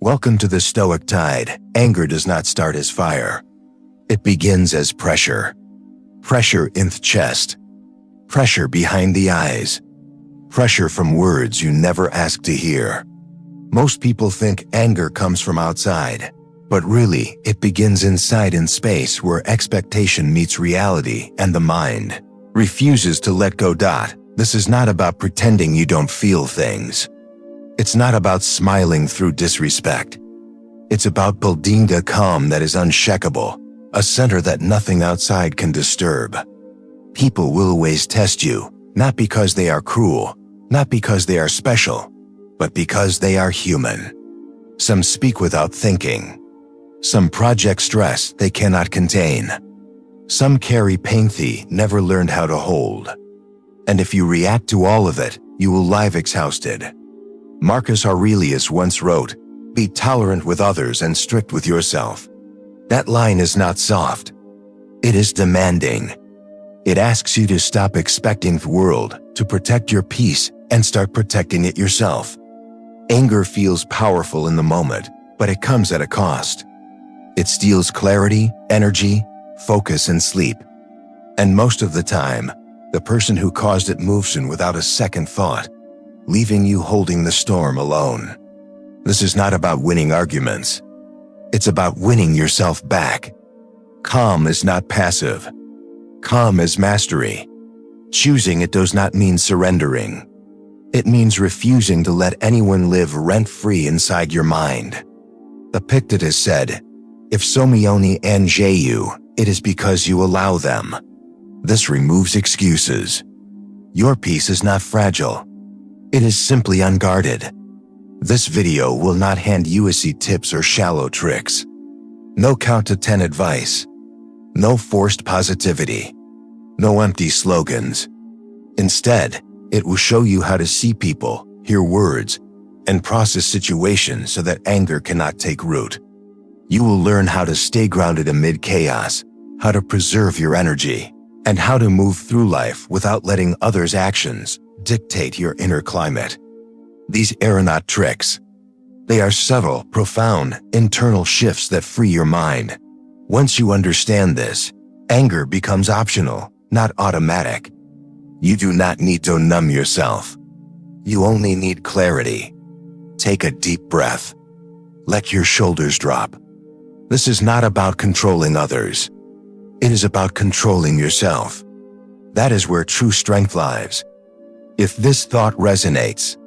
Welcome to the Stoic Tide. Anger does not start as fire. It begins as pressure. Pressure in the chest. Pressure behind the eyes. Pressure from words you never asked to hear. Most people think anger comes from outside, but really, it begins inside in space where expectation meets reality and the mind refuses to let go. This is not about pretending you don't feel things. It's not about smiling through disrespect. It's about building a calm that is unshakable, a center that nothing outside can disturb. People will always test you, not because they are cruel, not because they are special, but because they are human. Some speak without thinking. Some project stress they cannot contain. Some carry pain they never learned how to hold. And if you react to all of it, you will live exhausted. Marcus Aurelius once wrote, "Be tolerant with others and strict with yourself." That line is not soft. It is demanding. It asks you to stop expecting the world to protect your peace and start protecting it yourself. Anger feels powerful in the moment, but it comes at a cost. It steals clarity, energy, focus, and sleep. And most of the time, the person who caused it moves in without a second thought, leaving you holding the storm alone. This is not about winning arguments. It's about winning yourself back. Calm is not passive. Calm is mastery. Choosing it does not mean surrendering. It means refusing to let anyone live rent-free inside your mind. Epictetus said, "If someone annoys you, it is because you allow them." This removes excuses. Your peace is not fragile. It is simply unguarded. This video will not hand you easy tips or shallow tricks. No count to 10 advice. No forced positivity. No empty slogans. Instead, it will show you how to see people, hear words, and process situations so that anger cannot take root. You will learn how to stay grounded amid chaos, how to preserve your energy, and how to move through life without letting others' actions dictate your inner climate. These are not tricks. They are subtle, profound, internal shifts that free your mind. Once you understand this, anger becomes optional, not automatic. You do not need to numb yourself. You only need clarity. Take a deep breath. Let your shoulders drop. This is not about controlling others. It is about controlling yourself. That is where true strength lies. If this thought resonates,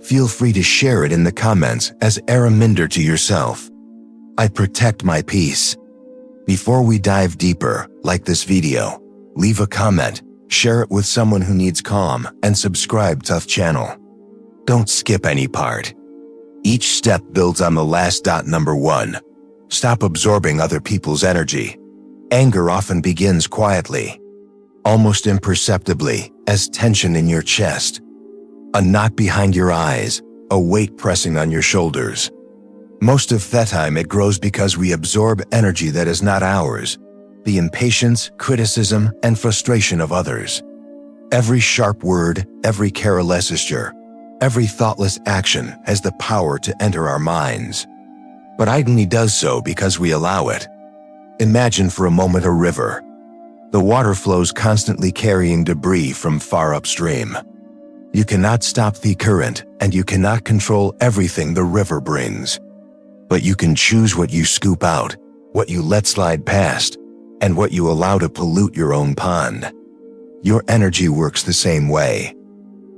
feel free to share it in the comments as a reminder to yourself. I protect my peace. Before we dive deeper, like this video, leave a comment, share it with someone who needs calm, and subscribe to the channel. Don't skip any part. Each step builds on the last. Number 1. Stop absorbing other people's energy. Anger often begins quietly, almost imperceptibly, as tension in your chest, a knot behind your eyes, a weight pressing on your shoulders. Most of the time it grows because we absorb energy that is not ours, the impatience, criticism, and frustration of others. Every sharp word, every careless gesture, every thoughtless action has the power to enter our minds. But it only does so because we allow it. Imagine for a moment a river. The water flows constantly carrying debris from far upstream. You cannot stop the current, and you cannot control everything the river brings. But you can choose what you scoop out, what you let slide past, and what you allow to pollute your own pond. Your energy works the same way.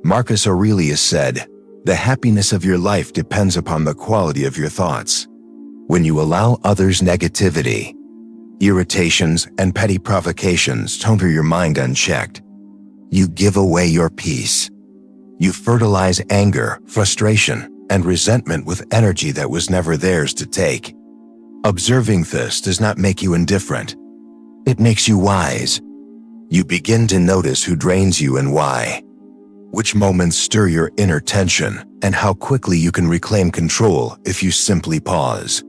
Marcus Aurelius said, "The happiness of your life depends upon the quality of your thoughts." When you allow others' negativity, irritations, and petty provocations to enter your mind unchecked, you give away your peace. You fertilize anger, frustration, and resentment with energy that was never theirs to take. Observing this does not make you indifferent. It makes you wise. You begin to notice who drains you and why, which moments stir your inner tension, and how quickly you can reclaim control if you simply pause.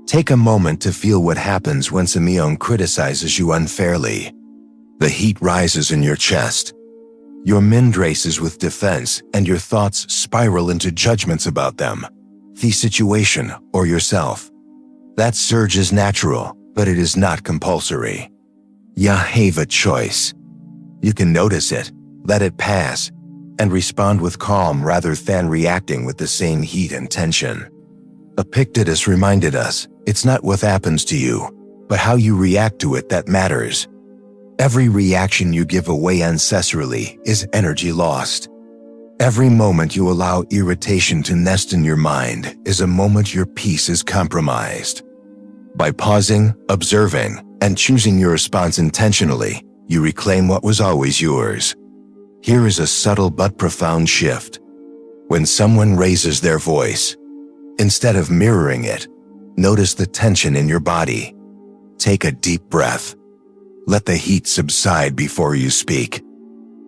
Take a moment to feel what happens when someone criticizes you unfairly. The heat rises in your chest. Your mind races with defense, and your thoughts spiral into judgments about them. the situation, or yourself. That surge is natural, but it is not compulsory. You have a choice. You can notice it, let it pass, and respond with calm rather than reacting with the same heat and tension. Epictetus reminded us, it's not what happens to you, but how you react to it that matters. Every reaction you give away ancestrally is energy lost. Every moment you allow irritation to nest in your mind is a moment your peace is compromised. By pausing, observing, and choosing your response intentionally, you reclaim what was always yours. Here is a subtle but profound shift. When someone raises their voice, instead of mirroring it, notice the tension in your body. Take a deep breath. Let the heat subside before you speak.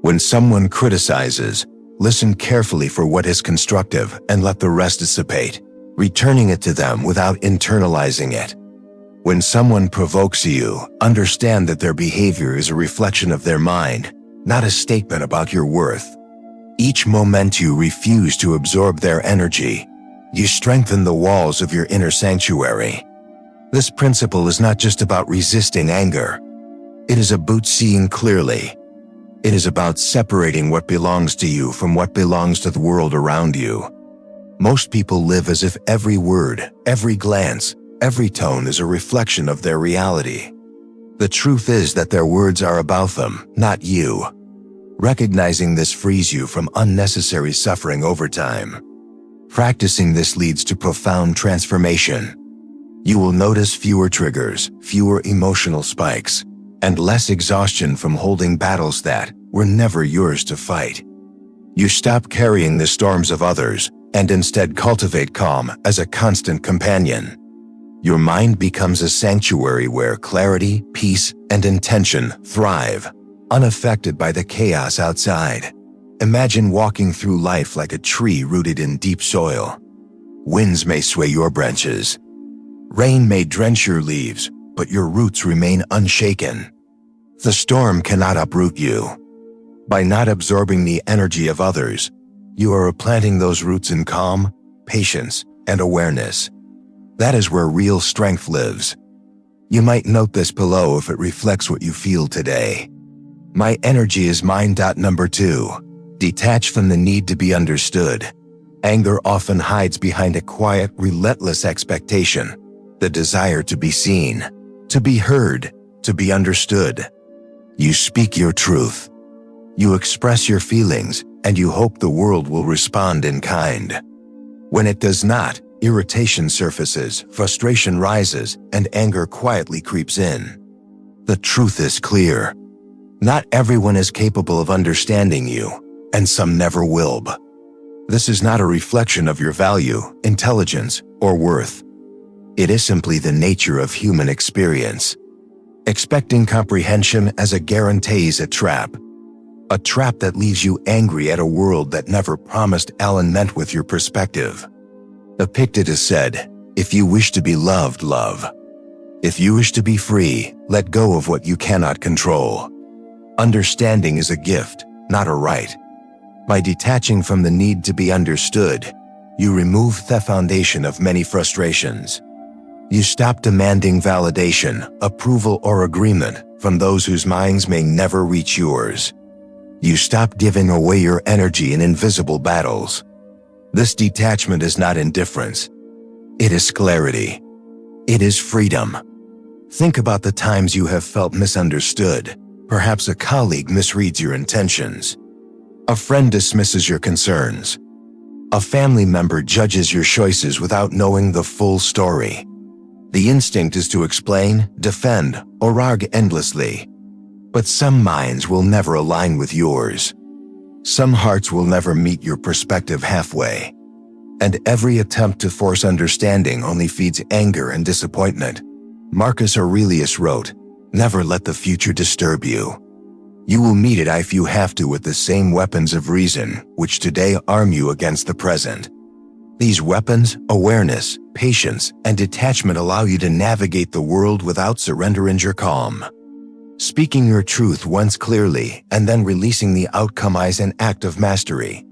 When someone criticizes, listen carefully for what is constructive and let the rest dissipate, returning it to them without internalizing it. When someone provokes you, understand that their behavior is a reflection of their mind, not a statement about your worth. Each moment you refuse to absorb their energy, you strengthen the walls of your inner sanctuary. This principle is not just about resisting anger. It is about seeing clearly. It is about separating what belongs to you from what belongs to the world around you. Most people live as if every word, every glance, every tone is a reflection of their reality. The truth is that their words are about them, not you. Recognizing this frees you from unnecessary suffering over time. Practicing this leads to profound transformation. You will notice fewer triggers, fewer emotional spikes, and less exhaustion from holding battles that were never yours to fight. You stop carrying the storms of others and instead cultivate calm as a constant companion. Your mind becomes a sanctuary where clarity, peace, and intention thrive, unaffected by the chaos outside. Imagine walking through life like a tree rooted in deep soil. Winds may sway your branches. Rain may drench your leaves, but your roots remain unshaken. The storm cannot uproot you. By not absorbing the energy of others, you are planting those roots in calm, patience, and awareness. That is where real strength lives. You might note this below if it reflects what you feel today. My energy is mine. Number 2. Detach from the need to be understood. Anger often hides behind a quiet, relentless expectation, the desire to be seen, to be heard, to be understood. You speak your truth. You express your feelings, and you hope the world will respond in kind. When it does not, irritation surfaces, frustration rises, and anger quietly creeps in. The truth is clear. Not everyone is capable of understanding you, and some never will. This is not a reflection of your value, intelligence, or worth. It is simply the nature of human experience. Expecting comprehension as a guarantee is a trap that leaves you angry at a world that never promised alignment with your perspective. Epictetus said, "If you wish to be loved, love. If you wish to be free, let go of what you cannot control." Understanding is a gift, not a right. By detaching from the need to be understood, you remove the foundation of many frustrations. You stop demanding validation, approval, or agreement from those whose minds may never reach yours. You stop giving away your energy in invisible battles. This detachment is not indifference. It is clarity. It is freedom. Think about the times you have felt misunderstood. Perhaps a colleague misreads your intentions. A friend dismisses your concerns. A family member judges your choices without knowing the full story. The instinct is to explain, defend, or argue endlessly. But some minds will never align with yours. Some hearts will never meet your perspective halfway. And every attempt to force understanding only feeds anger and disappointment. Marcus Aurelius wrote, "Never let the future disturb you. You will meet it if you have to with the same weapons of reason which today arm you against the present." These weapons, awareness, patience, and detachment allow you to navigate the world without surrendering your calm. Speaking your truth once clearly and then releasing the outcome is an act of mastery.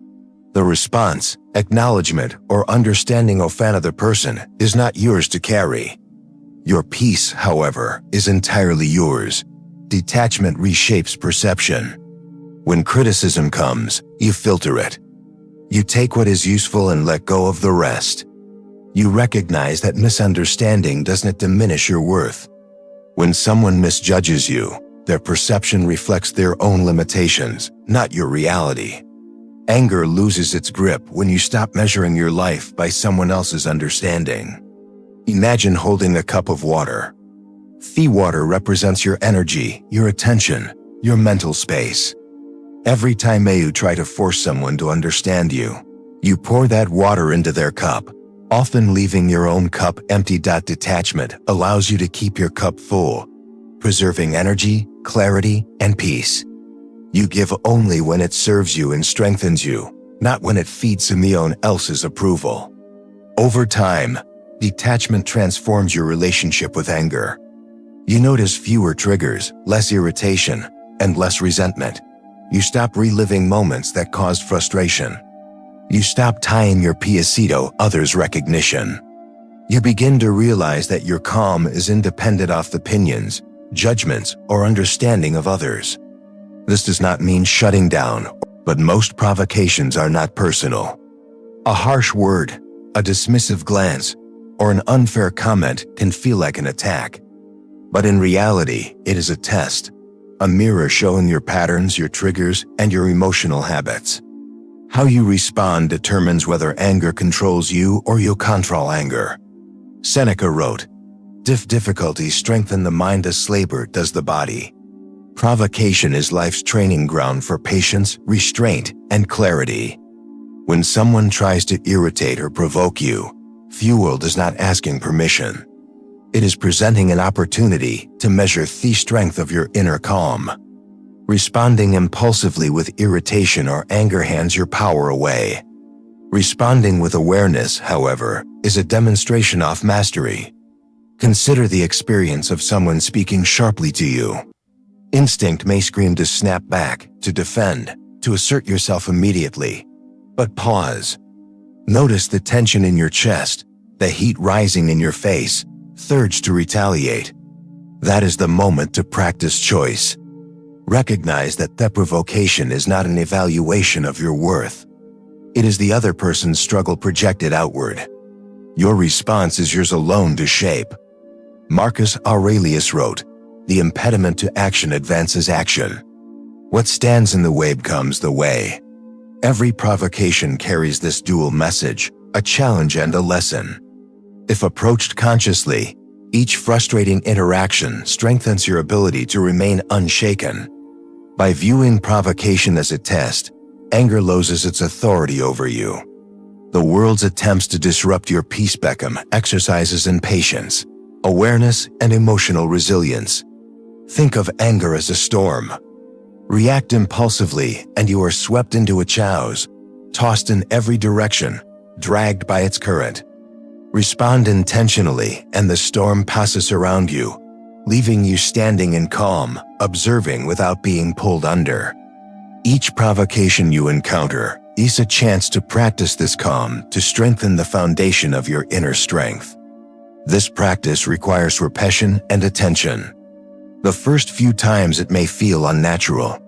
The response, acknowledgement, or understanding of another person is not yours to carry. Your peace, however, is entirely yours. Detachment reshapes perception. When criticism comes, you filter it. You take what is useful and let go of the rest. You recognize that misunderstanding doesn't diminish your worth. When someone misjudges you, their perception reflects their own limitations, not your reality. Anger loses its grip when you stop measuring your life by someone else's understanding. Imagine holding a cup of water. The water represents your energy, your attention, your mental space. Every time you try to force someone to understand you, you pour that water into their cup, often leaving your own cup empty. Detachment allows you to keep your cup full, preserving energy, clarity, and peace. You give only when it serves you and strengthens you, not when it feeds someone else's approval. Over time, detachment transforms your relationship with anger. You notice fewer triggers, less irritation, and less resentment. You stop reliving moments that caused frustration. You stop tying your peace to others' recognition. You begin to realize that your calm is independent of opinions, judgments, or understanding of others. This does not mean shutting down, but most provocations are not personal. A harsh word, a dismissive glance, or an unfair comment can feel like an attack. But in reality, it is a test, a mirror showing your patterns, your triggers, and your emotional habits. How you respond determines whether anger controls you or you control anger. Seneca wrote, Difficulties strengthen the mind as labor does the body. Provocation is life's training ground for patience, restraint, and clarity. When someone tries to irritate or provoke you, fuel is not asking permission. It is presenting an opportunity to measure the strength of your inner calm. Responding impulsively with irritation or anger hands your power away. Responding with awareness, however, is a demonstration of mastery. Consider the experience of someone speaking sharply to you. Instinct may scream to snap back, to defend, to assert yourself immediately. But pause. Notice the tension in your chest, the heat rising in your face, the urge to retaliate. That is the moment to practice choice. Recognize that provocation is not an evaluation of your worth. It is the other person's struggle projected outward. Your response is yours alone to shape. Marcus Aurelius wrote, The impediment to action advances action. What stands in the way becomes the way. Every provocation carries this dual message, a challenge and a lesson. If approached consciously, each frustrating interaction strengthens your ability to remain unshaken. By viewing provocation as a test, anger loses its authority over you. The world's attempts to disrupt your peace become exercises in patience, awareness, and emotional resilience. Think of anger as a storm. React impulsively and you are swept into its chaos, tossed in every direction, dragged by its current. Respond intentionally and the storm passes around you, leaving you standing in calm, observing without being pulled under. Each provocation you encounter is a chance to practice this calm to strengthen the foundation of your inner strength. This practice requires repetition and attention. The first few times it may feel unnatural.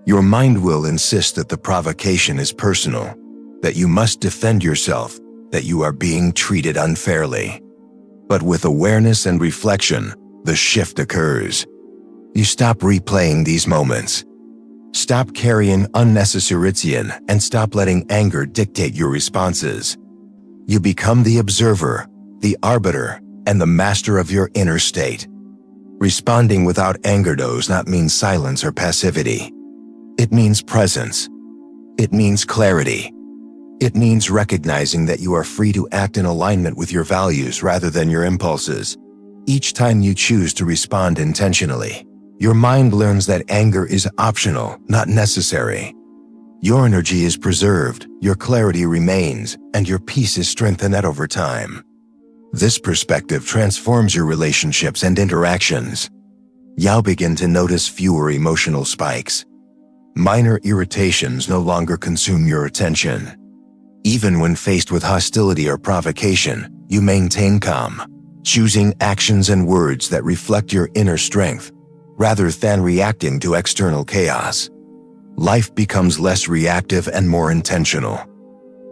Your mind will insist that the provocation is personal, that you must defend yourself, that you are being treated unfairly. But with awareness and reflection, the shift occurs. You stop replaying these moments. Stop carrying unnecessary tension and stop letting anger dictate your responses. You become the observer, the arbiter, and the master of your inner state. Responding without anger does not mean silence or passivity. It means presence. It means clarity. It means recognizing that you are free to act in alignment with your values rather than your impulses. Each time you choose to respond intentionally, your mind learns that anger is optional, not necessary. Your energy is preserved, your clarity remains, and your peace is strengthened over time. This perspective transforms your relationships and interactions. You'll begin to notice fewer emotional spikes. Minor irritations no longer consume your attention. Even when faced with hostility or provocation, you maintain calm, choosing actions and words that reflect your inner strength, rather than reacting to external chaos. Life becomes less reactive and more intentional.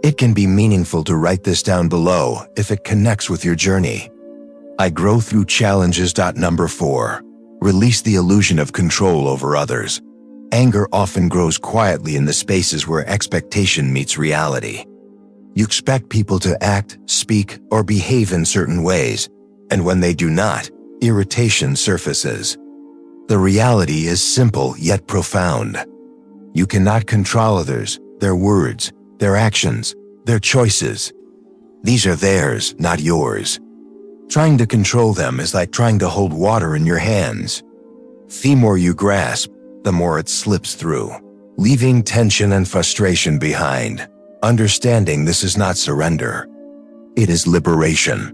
It can be meaningful to write this down below if it connects with your journey. I grow through challenges. Number 4. Release the illusion of control over others. Anger often grows quietly in the spaces where expectation meets reality. You expect people to act, speak, or behave in certain ways, and when they do not, irritation surfaces. The reality is simple yet profound. You cannot control others, their words, their actions, their choices. These are theirs, not yours. Trying to control them is like trying to hold water in your hands. The more you grasp, the more it slips through, leaving tension and frustration behind. Understanding this is not surrender. It is liberation.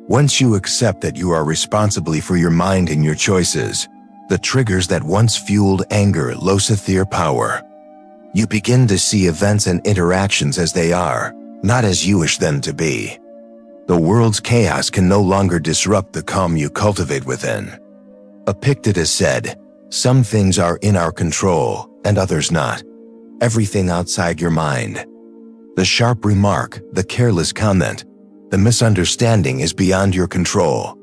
Once you accept that you are responsible for your mind and your choices, the triggers that once fueled anger lose their power. You begin to see events and interactions as they are, not as you wish them to be. The world's chaos can no longer disrupt the calm you cultivate within. Epictetus said, "Some things are in our control, and others not. Everything outside your mind." The sharp remark, the careless comment, the misunderstanding is beyond your control.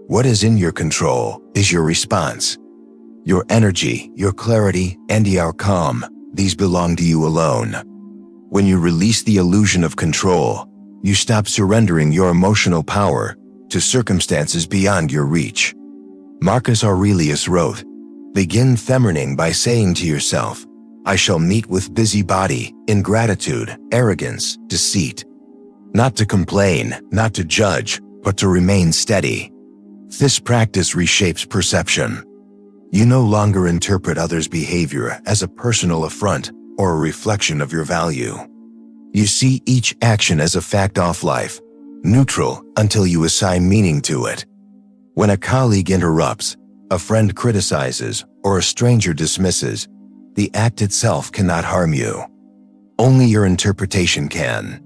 What is in your control is your response. Your energy, your clarity, and your calm, these belong to you alone. When you release the illusion of control, you stop surrendering your emotional power to circumstances beyond your reach. Marcus Aurelius wrote, "Begin feminine by saying to yourself, I shall meet with busybody, ingratitude, arrogance, deceit." Not to complain, not to judge, but to remain steady. This practice reshapes perception. You no longer interpret others' behavior as a personal affront or a reflection of your value. You see each action as a fact of life, neutral until you assign meaning to it. When a colleague interrupts, a friend criticizes, or a stranger dismisses, the act itself cannot harm you. Only your interpretation can.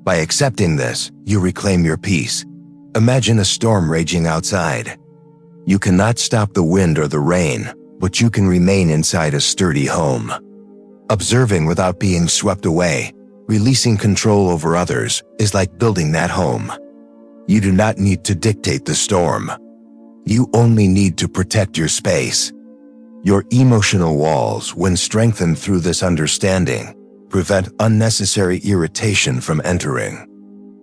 By accepting this, you reclaim your peace. Imagine a storm raging outside. You cannot stop the wind or the rain, but you can remain inside a sturdy home. Observing without being swept away, releasing control over others, is like building that home. You do not need to dictate the storm. You only need to protect your space. Your emotional walls, when strengthened through this understanding, prevent unnecessary irritation from entering.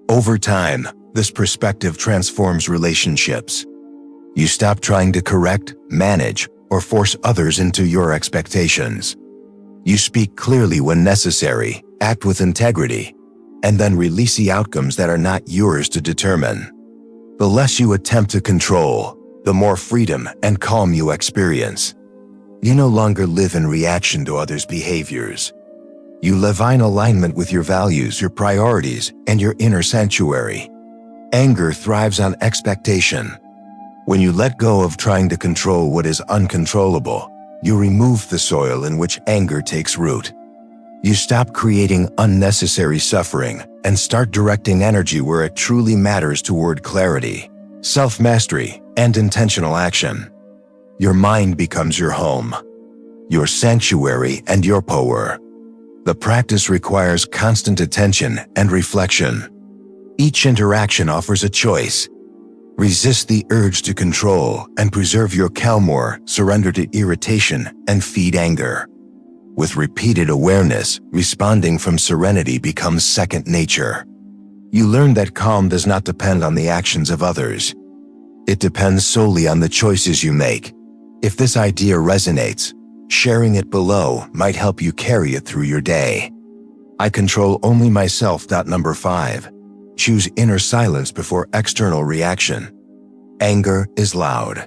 Over time, this perspective transforms relationships. You stop trying to correct, manage, or force others into your expectations. You speak clearly when necessary, act with integrity, and then release the outcomes that are not yours to determine. The less you attempt to control, the more freedom and calm you experience. You no longer live in reaction to others' behaviors. You live in alignment with your values, your priorities, and your inner sanctuary. Anger thrives on expectation. When you let go of trying to control what is uncontrollable, you remove the soil in which anger takes root. You stop creating unnecessary suffering and start directing energy where it truly matters toward clarity, self-mastery, and intentional action. Your mind becomes your home, your sanctuary, and your power. The practice requires constant attention and reflection. Each interaction offers a choice. Resist the urge to control and preserve your calm, or surrender to irritation and feed anger. With repeated awareness, responding from serenity becomes second nature. You learn that calm does not depend on the actions of others. It depends solely on the choices you make. If this idea resonates, sharing it below might help you carry it through your day. I control only myself. Number 5. Choose inner silence before external reaction. Anger is loud.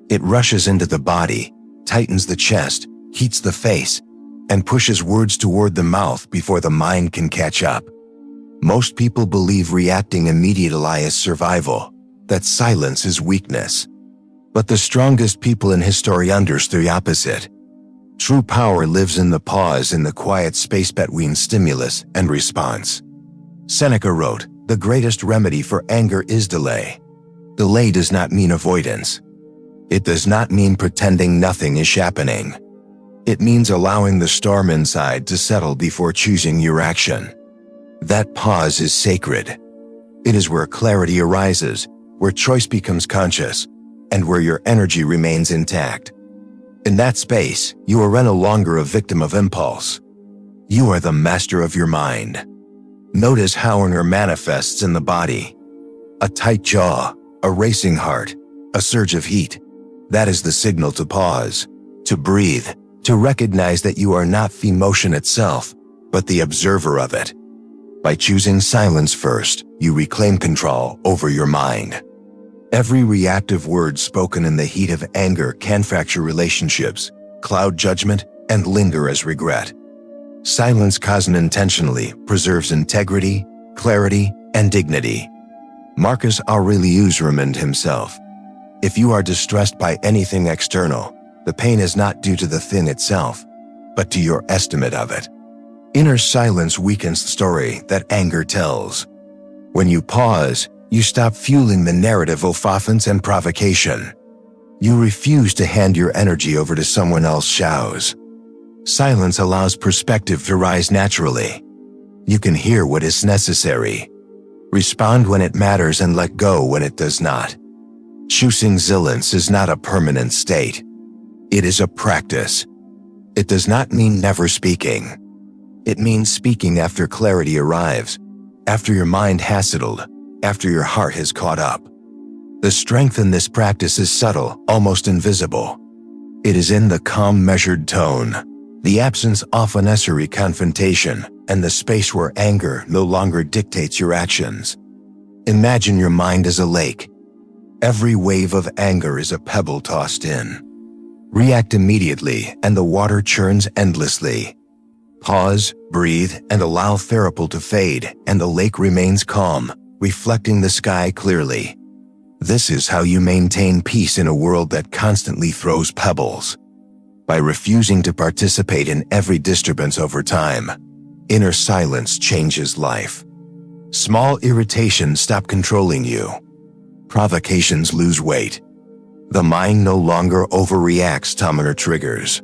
It rushes into the body, tightens the chest, heats the face, and pushes words toward the mouth before the mind can catch up. Most people believe reacting immediately is survival, that silence is weakness. But the strongest people in history understood the opposite. True power lives in the pause, in the quiet space between stimulus and response. Seneca wrote, "The greatest remedy for anger is delay." Delay does not mean avoidance. It does not mean pretending nothing is happening. It means allowing the storm inside to settle before choosing your action. That pause is sacred. It is where clarity arises, where choice becomes conscious, and where your energy remains intact. In that space, you are no longer a victim of impulse. You are the master of your mind. Notice how anger manifests in the body. A tight jaw, a racing heart, a surge of heat. That is the signal to pause, to breathe, to recognize that you are not the emotion itself, but the observer of it. By choosing silence first, you reclaim control over your mind. Every reactive word spoken in the heat of anger can fracture relationships, cloud judgment, and linger as regret. Silence caused intentionally preserves integrity, clarity, and dignity. Marcus Aurelius reminded himself, "If you are distressed by anything external, the pain is not due to the thing itself, but to your estimate of it." Inner silence weakens the story that anger tells. When you pause, you stop fueling the narrative of offense and provocation. You refuse to hand your energy over to someone else's shows. Silence allows perspective to rise naturally. You can hear what is necessary, respond when it matters, and let go when it does not. Choosing silence is not a permanent state. It is a practice. It does not mean never speaking. It means speaking after clarity arrives, after your mind has settled, after your heart has caught up. The strength in this practice is subtle, almost invisible. It is in the calm, measured tone, the absence of unnecessary confrontation, and the space where anger no longer dictates your actions. Imagine your mind as a lake. Every wave of anger is a pebble tossed in. React immediately, and the water churns endlessly. Pause, breathe, and allow therapy to fade, and the lake remains calm, reflecting the sky clearly. This is how you maintain peace in a world that constantly throws pebbles. By refusing to participate in every disturbance over time, inner silence changes life. Small irritations stop controlling you. Provocations lose weight. The mind no longer overreacts to minor triggers.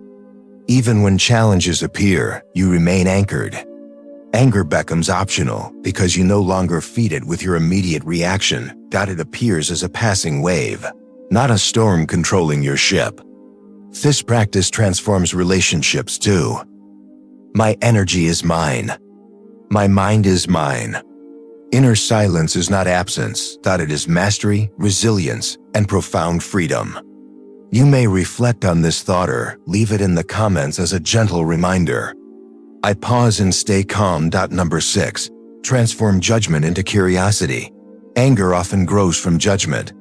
Even when challenges appear, you remain anchored. Anger becomes optional because you no longer feed it with your immediate reaction. It appears as a passing wave, not a storm controlling your ship. This practice transforms relationships too. My energy is mine. My mind is mine. Inner silence is not absence. It is mastery, resilience, and profound freedom. You may reflect on this thought or leave it in the comments as a gentle reminder. I pause and stay calm. Number 6. Transform judgment into curiosity. Anger often grows from judgment.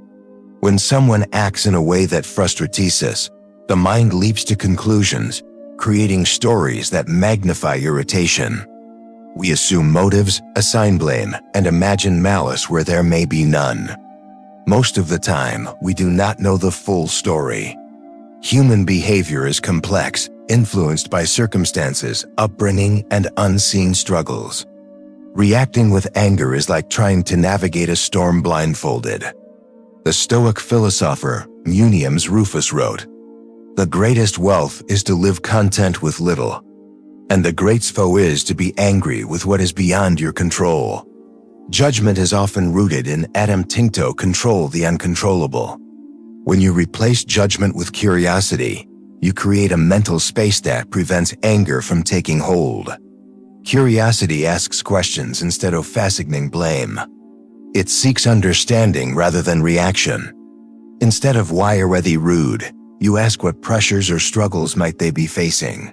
When someone acts in a way that frustrates us, the mind leaps to conclusions, creating stories that magnify irritation. We assume motives, assign blame, and imagine malice where there may be none. Most of the time, we do not know the full story. Human behavior is complex, influenced by circumstances, upbringing, and unseen struggles. Reacting with anger is like trying to navigate a storm blindfolded. The Stoic philosopher Munius Rufus wrote, "The greatest wealth is to live content with little, and the greatest foe is to be angry with what is beyond your control." Judgment is often rooted in attempting to control the uncontrollable. When you replace judgment with curiosity, you create a mental space that prevents anger from taking hold. Curiosity asks questions instead of fastening blame. It seeks understanding rather than reaction. Instead of "why are they rude?" you ask what pressures or struggles might they be facing.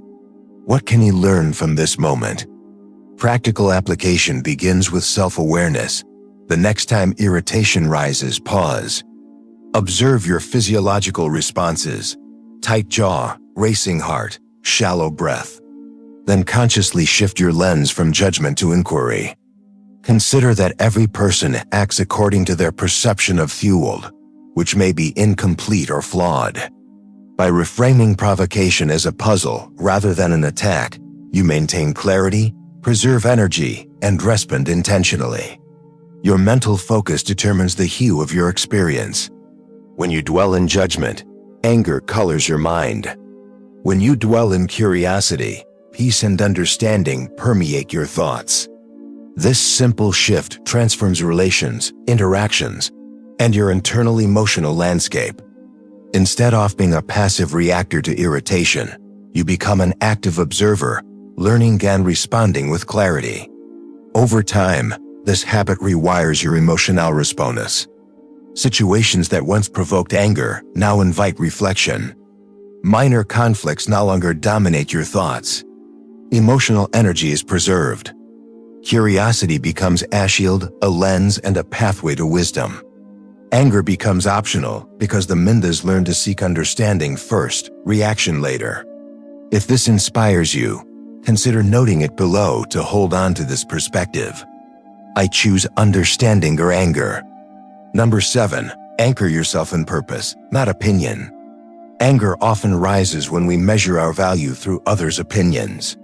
What can you learn from this moment? Practical application begins with self-awareness. The next time irritation rises, pause. Observe your physiological responses: tight jaw, racing heart, shallow breath. Then consciously shift your lens from judgment to inquiry. Consider that every person acts according to their perception of fueled, which may be incomplete or flawed. By reframing provocation as a puzzle rather than an attack, you maintain clarity, preserve energy, and respond intentionally. Your mental focus determines the hue of your experience. When you dwell in judgment, anger colors your mind. When you dwell in curiosity, peace and understanding permeate your thoughts. This simple shift transforms relations, interactions, and your internal emotional landscape. Instead of being a passive reactor to irritation, you become an active observer, learning and responding with clarity. Over time, this habit rewires your emotional response. Situations that once provoked anger now invite reflection. Minor conflicts no longer dominate your thoughts. Emotional energy is preserved. Curiosity becomes a shield, a lens, and a pathway to wisdom. Anger becomes optional because the Mindas learn to seek understanding first, reaction later. If this inspires you, consider noting it below to hold on to this perspective. I choose understanding or anger. Number 7, anchor yourself in purpose, not opinion. Anger often rises when we measure our value through others' opinions.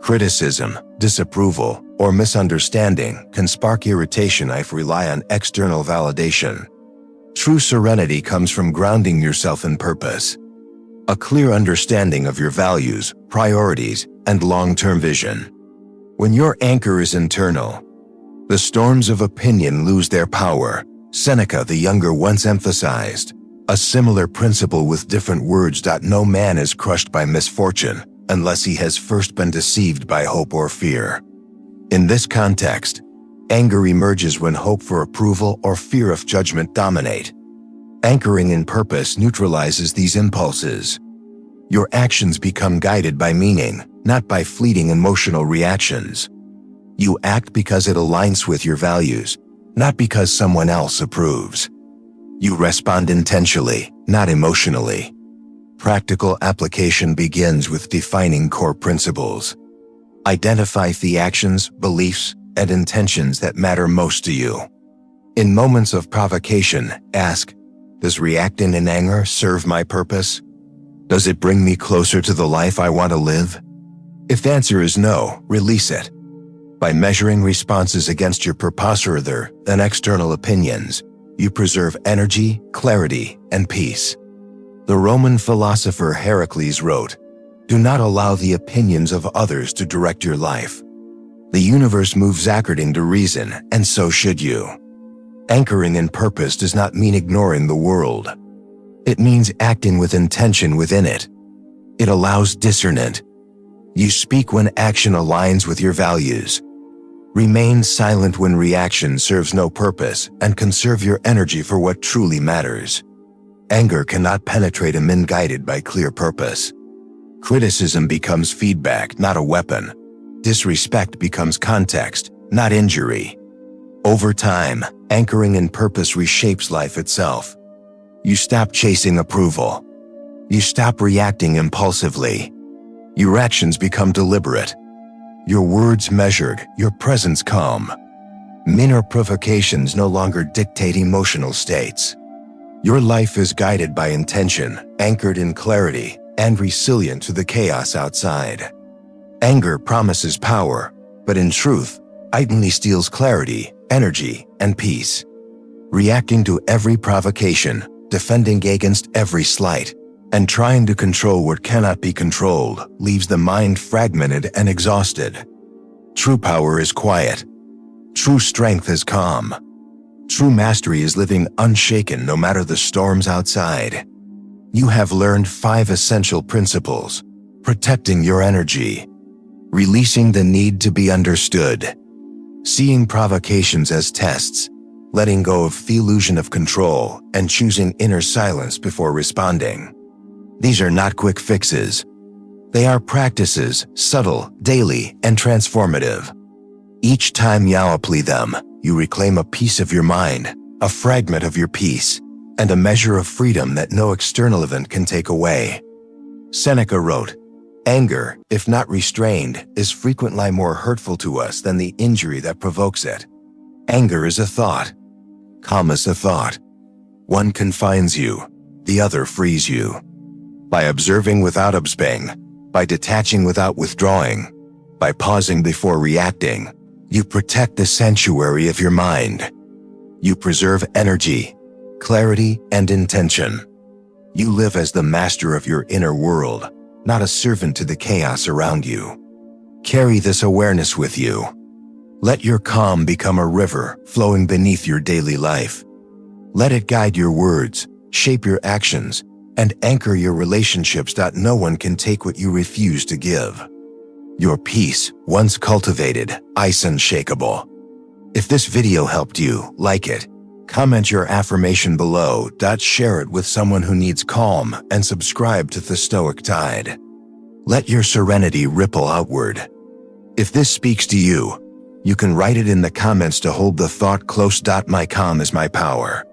Criticism, disapproval, or misunderstanding can spark irritation if you rely on external validation. True serenity comes from grounding yourself in purpose. A clear understanding of your values, priorities, and long-term vision. When your anchor is internal, the storms of opinion lose their power. Seneca the Younger once emphasized a similar principle with different words: no man is crushed by misfortune unless he has first been deceived by hope or fear. In this context, anger emerges when hope for approval or fear of judgment dominate. Anchoring in purpose neutralizes these impulses. Your actions become guided by meaning, not by fleeting emotional reactions. You act because it aligns with your values, not because someone else approves. You respond intentionally, not emotionally. Practical application begins with defining core principles. Identify the actions, beliefs, and intentions that matter most to you. In moments of provocation, ask, does reacting in anger serve my purpose? Does it bring me closer to the life I want to live? If the answer is no, release it. By measuring responses against your purpose rather than external opinions, you preserve energy, clarity, and peace. The Roman philosopher Heracles wrote, "Do not allow the opinions of others to direct your life. The universe moves according to reason, and so should you." Anchoring in purpose does not mean ignoring the world. It means acting with intention within it. It allows discernment. You speak when action aligns with your values. Remain silent when reaction serves no purpose, and conserve your energy for what truly matters. Anger cannot penetrate a mind guided by clear purpose. Criticism becomes feedback, not a weapon. Disrespect becomes context, not injury. Over time, anchoring in purpose reshapes life itself. You stop chasing approval. You stop reacting impulsively. Your actions become deliberate. Your words measured, your presence calm. Minor provocations no longer dictate emotional states. Your life is guided by intention, anchored in clarity, and resilient to the chaos outside. Anger promises power, but in truth, it only steals clarity, energy, and peace. Reacting to every provocation, defending against every slight, and trying to control what cannot be controlled leaves the mind fragmented and exhausted. True power is quiet. True strength is calm. True mastery is living unshaken no matter the storms outside. You have learned 5 essential principles: protecting your energy, releasing the need to be understood, seeing provocations as tests, letting go of the illusion of control, and choosing inner silence before responding. These are not quick fixes. They are practices, subtle, daily, and transformative. Each time you apply them, you reclaim a piece of your mind, a fragment of your peace, and a measure of freedom that no external event can take away. Seneca wrote, "Anger, if not restrained, is frequently more hurtful to us than the injury that provokes it." Anger is a thought. Calm is a thought. One confines you, the other frees you. By observing without obsessing, by detaching without withdrawing, by pausing before reacting, You protect the sanctuary of your mind. You preserve energy, clarity, and intention. You live as the master of your inner world, not a servant to the chaos around you. Carry this awareness with you. Let your calm become a river flowing beneath your daily life. Let it guide your words, shape your actions, and anchor your relationships. No one can take what you refuse to give. Your peace, once cultivated, ice unshakable. If this video helped you, like it, comment your affirmation below. Share it with someone who needs calm, and subscribe to the Stoic Tide. Let your serenity ripple outward. If this speaks to you, you can write it in the comments to hold the thought close. My calm is my power.